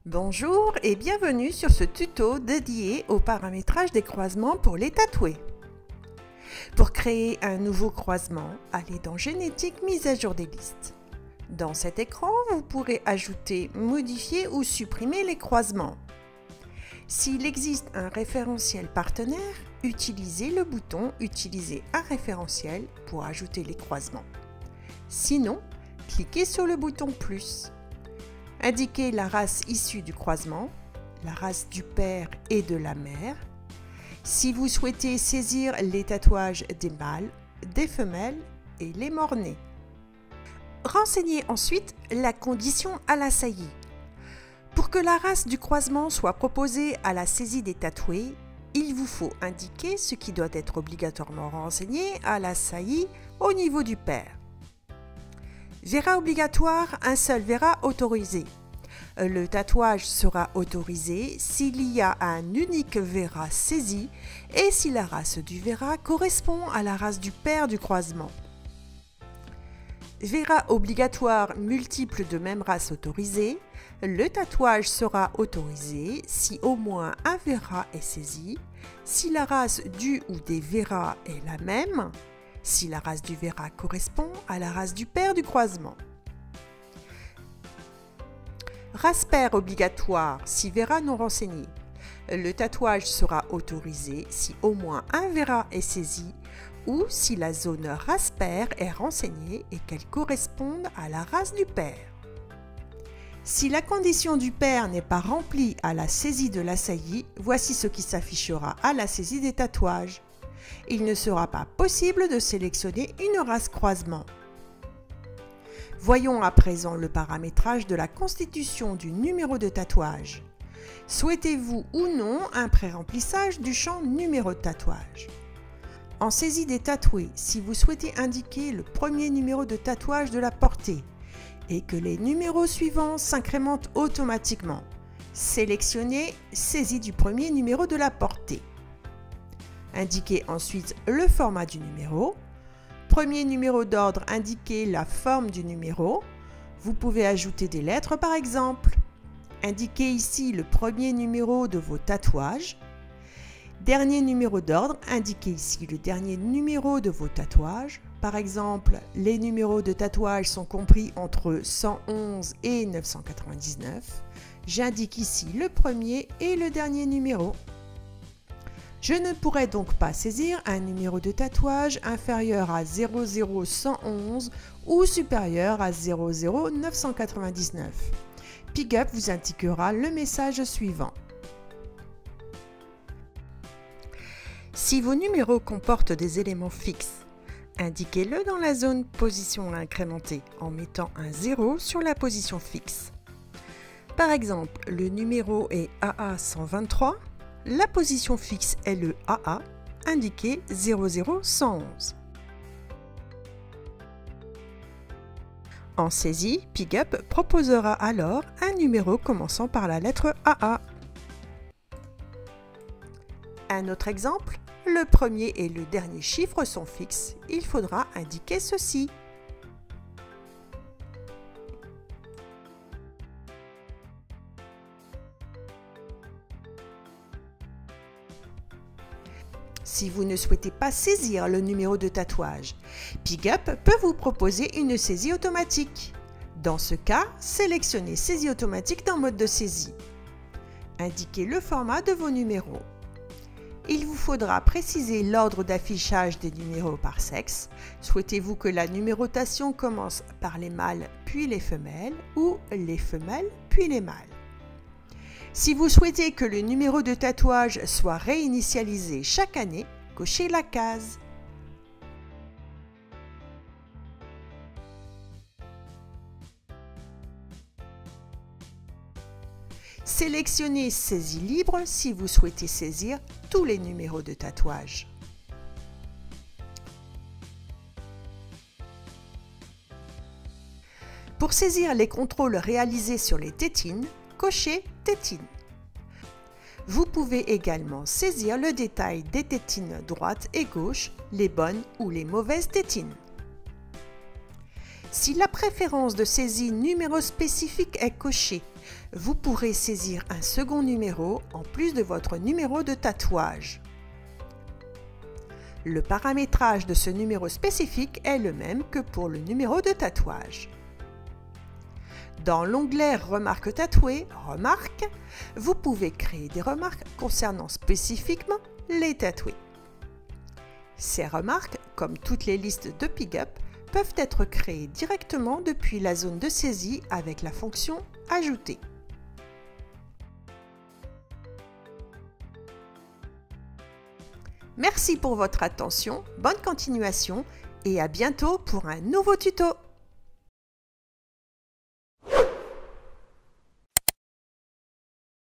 Bonjour et bienvenue sur ce tuto dédié au paramétrage des croisements pour les tatoués. Pour créer un nouveau croisement, allez dans Génétique, mise à jour des listes. Dans cet écran, vous pourrez ajouter, modifier ou supprimer les croisements. S'il existe un référentiel partenaire, utilisez le bouton « Utiliser un référentiel » pour ajouter les croisements. Sinon, cliquez sur le bouton « Plus ». Indiquez la race issue du croisement, la race du père et de la mère. Si vous souhaitez saisir les tatouages des mâles, des femelles et les morts-nés. Renseignez ensuite la condition à la saillie. Pour que la race du croisement soit proposée à la saisie des tatoués, il vous faut indiquer ce qui doit être obligatoirement renseigné à la saillie au niveau du père. Véra obligatoire, un seul véra autorisé. Le tatouage sera autorisé s'il y a un unique véra saisi et si la race du véra correspond à la race du père du croisement. Véra obligatoire multiple de même race autorisée. Le tatouage sera autorisé si au moins un véra est saisi, si la race du ou des véras est la même, si la race du véra correspond à la race du père du croisement. Race père obligatoire si véra non renseigné. Le tatouage sera autorisé si au moins un véra est saisi ou si la zone race père est renseignée et qu'elle corresponde à la race du père. Si la condition du père n'est pas remplie à la saisie de la saillie, voici ce qui s'affichera à la saisie des tatouages. Il ne sera pas possible de sélectionner une race croisement. Voyons à présent le paramétrage de la constitution du numéro de tatouage. Souhaitez-vous ou non un pré-remplissage du champ numéro de tatouage? En saisie des tatoués, si vous souhaitez indiquer le premier numéro de tatouage de la portée et que les numéros suivants s'incrémentent automatiquement, sélectionnez « Saisie du premier numéro de la portée ». Indiquez ensuite le format du numéro. Premier numéro d'ordre, indiquez la forme du numéro. Vous pouvez ajouter des lettres par exemple. Indiquez ici le premier numéro de vos tatouages. Dernier numéro d'ordre, indiquez ici le dernier numéro de vos tatouages. Par exemple, les numéros de tatouage sont compris entre 111 et 999. J'indique ici le premier et le dernier numéro. Je ne pourrai donc pas saisir un numéro de tatouage inférieur à 00111 ou supérieur à 00999. PigUp vous indiquera le message suivant. Si vos numéros comportent des éléments fixes, indiquez-le dans la zone position à incrémenter en mettant un 0 sur la position fixe. Par exemple, le numéro est AA123, la position fixe est le AA, indiqué 00111. En saisie, PigUp proposera alors un numéro commençant par la lettre AA. Un autre exemple, le premier et le dernier chiffre sont fixes, il faudra indiquer ceci. Si vous ne souhaitez pas saisir le numéro de tatouage, PigUp peut vous proposer une saisie automatique. Dans ce cas, sélectionnez Saisie automatique dans Mode de saisie. Indiquez le format de vos numéros. Il vous faudra préciser l'ordre d'affichage des numéros par sexe. Souhaitez-vous que la numérotation commence par les mâles puis les femelles ou les femelles puis les mâles? Si vous souhaitez que le numéro de tatouage soit réinitialisé chaque année, cochez la case. Sélectionnez Saisie libre si vous souhaitez saisir tous les numéros de tatouage. Pour saisir les contrôles réalisés sur les tétines, cochez Tétines. Vous pouvez également saisir le détail des tétines droite et gauche, les bonnes ou les mauvaises tétines. Si la préférence de saisie numéro spécifique est cochée, vous pourrez saisir un second numéro en plus de votre numéro de tatouage. Le paramétrage de ce numéro spécifique est le même que pour le numéro de tatouage. Dans l'onglet Remarques tatouées, Remarques, vous pouvez créer des remarques concernant spécifiquement les tatoués. Ces remarques, comme toutes les listes de Pigup, peuvent être créées directement depuis la zone de saisie avec la fonction Ajouter. Merci pour votre attention, bonne continuation et à bientôt pour un nouveau tuto.